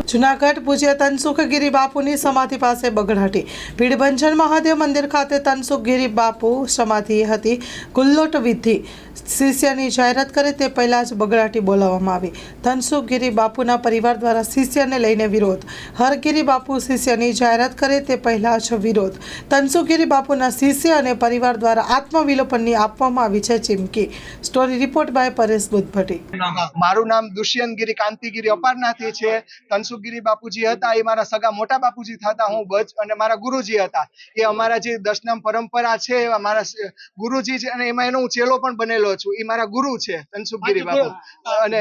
જૂનાગઢ પૂજ્ય તનસુખગીરી બાપુની સમાધિ પાસે બગડાટી ભીડભંજન મહાદેવ મંદિર ખાતે તનસુખગીરી બાપુ સમાધિ હતી ગુલ્લોટ વિધિ શિષ્યની જાહેરાત કરે તે પહેલા જ બગડાટી બોલાવવામાં આવી। તનસુખગીરી બાપુના પરિવાર દ્વારા શિષ્યને લઈને વિરોધ। હરગીરી બાપુ શિષ્યની જાહેરાત કરે તે પહેલા જ વિરોધ। તનસુખગીરી બાપુના શિષ્ય અને પરિવાર દ્વારા આત્મવિલોપનની આપવામાં આવી છે ચીમકી। Story report by Paresh Buddhbhatti. મારું નામ દુષ્યંતગીરી કાંતિગીરી અપારનાથી છે। તનસુખગીરી બાપુજી હતા એ મારા સગા મોટા બાપુજી થતા હું બજ અને મારા ગુરુજી હતા। એ અમારા જે દશનામ પરંપરા છે એવા મારા ગુરુજી છે અને એમાં એનો હું ચેલો પણ બનેલો છું। એ મારા ગુરુ છે તનસુખગીરી બાપુ અને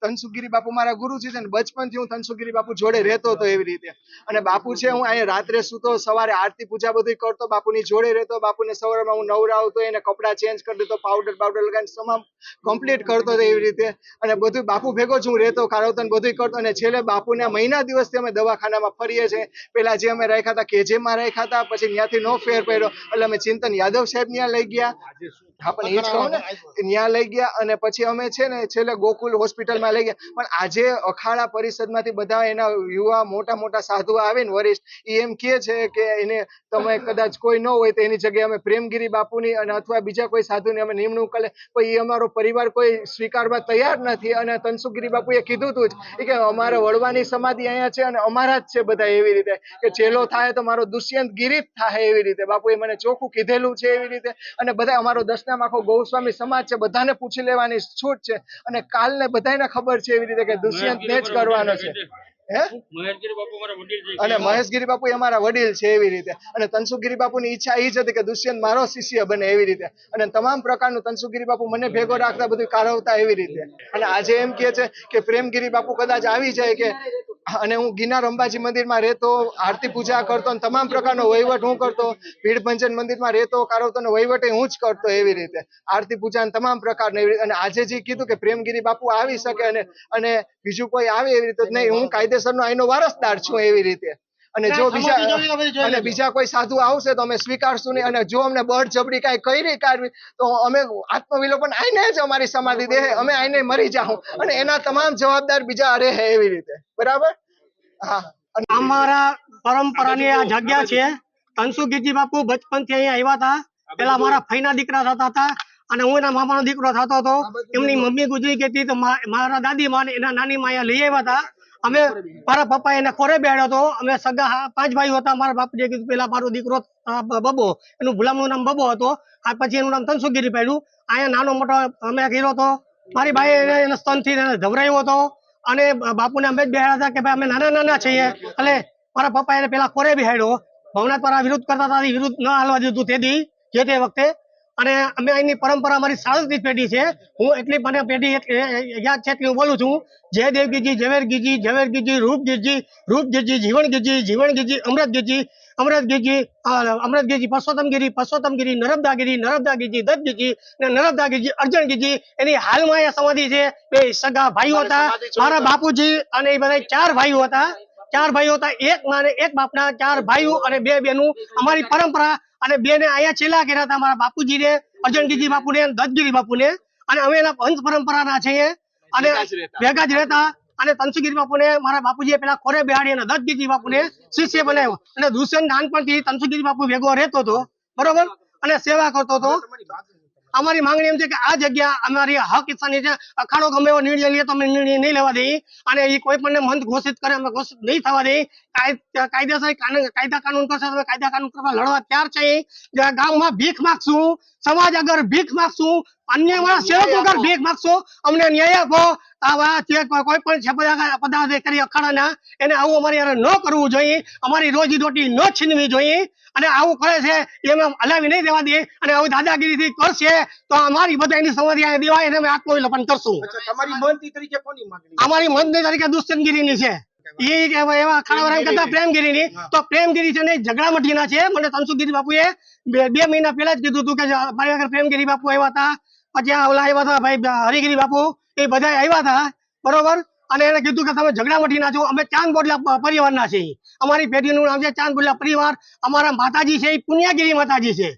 તનસુખગીરી બાપુ મારા ગુરુજી છે ને બચપનથી હું તનસુખગીરી બાપુ જોડે રહેતો હતો એવી રીતે। અને બાપુ છે હું અહીંયા રાત્રે સૂતો, સવારે આરતી પૂજા બધું કરતો, બાપુની જોડે રહેતો। બાપુને સવારમાં હું નવરાવતો, એને કપડાં ચેન્જ કરી દેતો, પાવડર લગાવીને તમામ કમ્પ્લીટ કરતો હતો એવી રીતે। અને બધું બાપુ ભેગો જ હું રહેતો, કારવતો ને બધું કરતો। અને છેલ્લે બાપુના મહિના દિવસથી અમે દવાખાનામાં ફરીએ છીએ। પેલા જે અમે રાખ્યા હતા કેજેમાં રાખ્યા હતા, પછી ત્યાંથી નો ફેર પડ્યો એટલે અમે ચિંતન યાદવ સાહેબ ત્યાં લઈ ગયા। હા પણ એ જ કહું ને, ત્યાં લઈ ગયા અને પછી અમે છે ને છેલ્લે ગોકુલ હોસ્પિટલમાં લઈ ગયા। પણ આજે અખાડા પરિષદમાંથી બધા એના યુવા મોટા સાધુ આવે ને વરિષ્ઠ, એ એમ કહે છે કે એને તમે કદાચ કોઈ ન હોય તો એની જગ્યાએ અમે પ્રેમગીરી બાપુની અને અથવા બીજા કોઈ સાધુની અમે નિમણૂક કરે, પણ એ અમારો પરિવાર કોઈ સ્વીકારવા તૈયાર નથી। અને તનસુખગીરી બાપુએ કીધું હતું જ કે અમારે વડવાની સમાધિ અહીંયા છે અને અમારા જ છે બધા એવી રીતે કે ચેલો થાય તો મારો દુષ્યંત ગીરી થાય એવી રીતે બાપુએ મને ચોખ્ખું કીધેલું છે એવી રીતે। અને બધા અમારો દસનામ આખો ગૌસ્વામી સમાજ છે, બધાને પૂછી લેવાની છૂટ છે અને કાલને બધાને ખબર છે એવી રીતે કે દુષ્યંત ને જ કરવાનો છે। અને મહેશગીરી બાપુ અમારા વડીલ છે એવી રીતે। અને તનસુખગીરી બાપુની ઈચ્છા એ જ હતી કે દુષ્યંત મારો શિષ્ય બને એવી રીતે। અને તમામ પ્રકારનું તનસુખગીરી બાપુ મને ભેગો રાખતા, બધું કારવતા એવી રીતે। અને આજે એમ કહે છે કે પ્રેમગીરી બાપુ કદાચ આવી જાય કે અને હું ગિરનાર અંબાજી મંદિરમાં રહેતો, આરતી પૂજા કરતો અને તમામ પ્રકારનો વહીવટ હું કરતો, ભીડભંજન મંદિરમાં રહેતો, કારવતો અને વહીવટ હું જ કરતો એવી રીતે, આરતી પૂજા તમામ પ્રકારનો એવી રીતે। અને આજે જે કીધું કે પ્રેમગીરી બાપુ આવી શકે અને બીજું કોઈ આવે એવી રીતે નહીં, હું કાયદેસરનો આઈનો વારસદાર છું એવી રીતે। અને જો બીજા કોઈ સાધુ આવશે તો અમે સ્વીકારશું નહીં। અને જો અમને બળજબરી કાંઈ કરી કાઢવી તો અમે આત્મવિલોપન આઈને જ અમારી સમાધિ દે, અમે આઈને મરી જાઉં અને એના તમામ જવાબદાર બીજા રહે એવી રીતે। બરાબર? હા, અમારા પરંપરાની આ જગ્યા છે। તનસુખગીરી બાપુ બચપનથી અહીંયા આવ્યા હતા। પેલા મારા ફઈના દીકરા થતા હતા અને હું એના મામાનો દીકરો થતો હતો। એમની મમ્મી ગુજરી ગઈ હતી તો મારા દાદી માં એના નાની માં અહીંયા લઈ આવ્યા હતા। અમે મારા પપ્પા એને કોરે બેહાડ્યો હતો। અમે સગા 5 ભાઈઓ હતા। મારા બાપુએ કીધું પેલા મારો દીકરો બબો, એનું ગુલામનું નામ બબો હતો, આ પછી એનું નામ તનસુખગીરી પાડ્યું। અહીંયા નાનો મોટો અમે કર્યો હતો। મારી ભાઈ એને સ્તનથી ધવરાયો હતો અને બાપુને અમે જ બેહાડ્યા હતા કે ભાઈ અમે નાના છીએ। એટલે મારા પપ્પા એને પેલા કોરે બેહાડ્યો। ભવનાથ પર વિરુદ્ધ કરતા હતા, વિરુદ્ધ ન હાલવા દીધું જે તે વખતે। અને અમે અહીંની પરંપરા અમારી 37 પેઢી છે। હું એટલી મને પેઢી યાદ છે એટલી હું બોલું છું। જયદેવગીજી, ઝવેરગીજી, રૂપગીજી, જીવણગીજી, અમૃતગીજી, પરસોત્તમગીરી, નર્મદાગીજી, દત્તગીજી અને નર્મદાગીજી, અર્જણગીજી, એની હાલમાં અહીંયા સમાધિ છે। બે સગા ભાઈઓ હતા મારા બાપુજી અને એ બધા 4 ભાઈઓ હતા। 4 ભાઈઓ હતા, એક માને એક બાપના 4 ભાઈઓ અને 2 બહેનો। અમારી પરંપરા અને 2 ને અહીંયા ચેલા કર્યા હતા, મારા બાપુજીને, અર્જણગીજી બાપુને, દત્તગીરી બાપુને। અને અમે એના વંશ પરંપરાના છીએ અને ભેગા જ રહેતા। અને તનસુખગીરી બાપુને મારા બાપુજીએ પેલા ખોરે બેહાડી અને દત્તગીરી બાપુને શિષ્ય બનાવ્યો। અને દુષ્યંત નાનપણથી તનસુખગીરી બાપુ ભેગો રહેતો હતો, બરોબર, અને સેવા કરતો હતો। અમારી માંગણી એમ છે કે આ જગ્યા અમારી હક ઈચ્છાની છે। અખાડો ગમે એવો નિર્ણય લે તો અમે નિર્ણય નહીં લેવા દઈએ અને એ કોઈ પણ મંત ઘોષિત કરે અમે ઘોષિત નહીં થવા દઈએ। કાયદેસર કાયદા કાનૂન કરશે તો કાયદા કાનૂન કરવા લડવા તૈયાર છીએ। ગામમાં ભીખ માગશું, સમાજ અગર ભીખ માગશું, અન્ય સેવકો અગર ભીખ માગશો, અમને ન્યાય આપો। આવા કોઈ પણ પદાધિકારી અખાડાના એને આવું અમારી ન કરવું જોઈએ। અમારી રોજી રોટી ન છીનવી જોઈએ અને આવું કરે છે એમાં હલાવી નહીં દેવા દઈએ। અને આવું દાદાગીરીથી કરશે તો અમારી બધા એની સમાધિ દેવાય એને અમે આત્મવિલોપન કરશું। અમારી મંત્રી તરીકે દુષ્યંતગીરીની છે, એવા ખાડા કરતા પ્રેમગીરીની। તો પ્રેમગીરી છે ને ઝઘડામઠીના છે। મને તનસુખગીરી બાપુએ 2 મહિના પહેલા જ કીધું હતું કે મારી આગળ પ્રેમગીરી બાપુ આવ્યા હતા, પછી ઓલા આવ્યા હતા ભાઈ હરિગીરી બાપુ, એ બધા આવ્યા હતા, બરોબર। અને એને કીધું કે તમે ઝઘડામઠીના છો, અમે ચાંદ બોડલા પરિવારના છીએ। અમારી પેઢીનું નામ છે ચાંદ બોડલા પરિવાર। અમારા માતાજી છે એ પુણ્યગીરી માતાજી છે,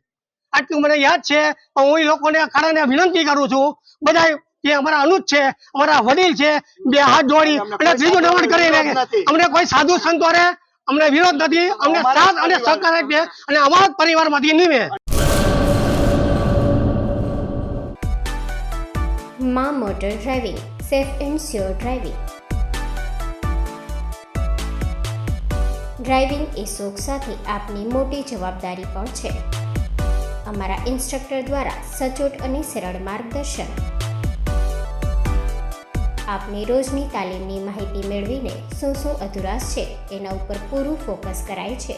આટલું મને યાદ છે। હું એ લોકોને અખાડાને વિનંતી કરું છું, બધા એ અમારા અનુજ છે, અમારા વડીલ છે, બે હાથ જોડી અને ત્રીજું નમન કરીને અમને કોઈ સાધુ સંતોરે અમને વિરોધ નથી, અમને સાથ અને સહકાર આપીએ અને અમારા પરિવારમાંથી નીમે. માં motor driving, safe and sure driving. Driving એ શોખ સાથે આપની મોટી જવાબદારી પણ છે. અમારા ઇન્સ્ટ્રક્ટર દ્વારા સચોટ અને સરળ માર્ગદર્શન. આપની રોજની તાલીમની માહિતી મેળવીને શું અધુરાશ છે એના ઉપર પૂરું ફોકસ કરાય છે.